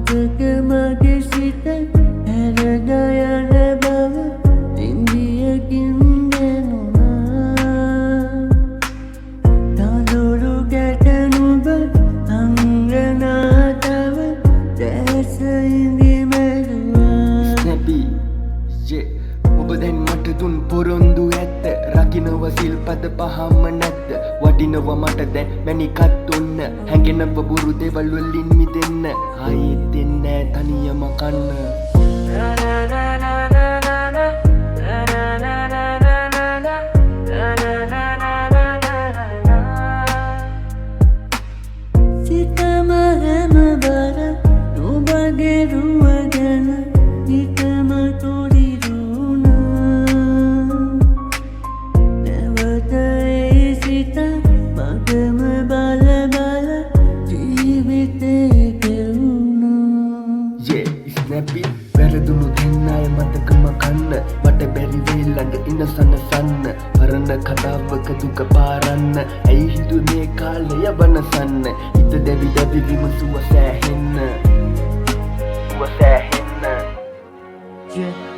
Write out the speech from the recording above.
මතක මගේ සිත හැරදා යන බව ඉන්දියකින් දැනුණා. තඳුරු ගැටනුඹ අංගනා තව දැස ඉඳි මැදුවා. Snappy, ඔබ දැන් මට දුන් පොරොන්දු ඇත්ත. රකින්නව සිල්පද පහම නැත්ද? වටිනව මට දැන් මැනිකත් ඔන්න. හැඟෙනව බොරු දේවල් වලින් මිදෙන්න. ආයෙත් දෙන්නේ තනියම කන්න. සිතම හැම බර නුඹගේ රුව ගැන හිතම තොරිරුණා. නැවත ඒ සිත මගම බල බල ජීවිතේ ගෙවුණා. Snappy, වැරදුණු දෙන්නයි මතකම කන්න. මට බැරි වේ ළඟ ඉඳ සනසන්න. පරණ කතාවක දුක පාරන්න. ඇයි හිතුනේ කාලය වනසන්න. හිත දැවි දැවි විමසුව සෑහෙන්න. Yeah.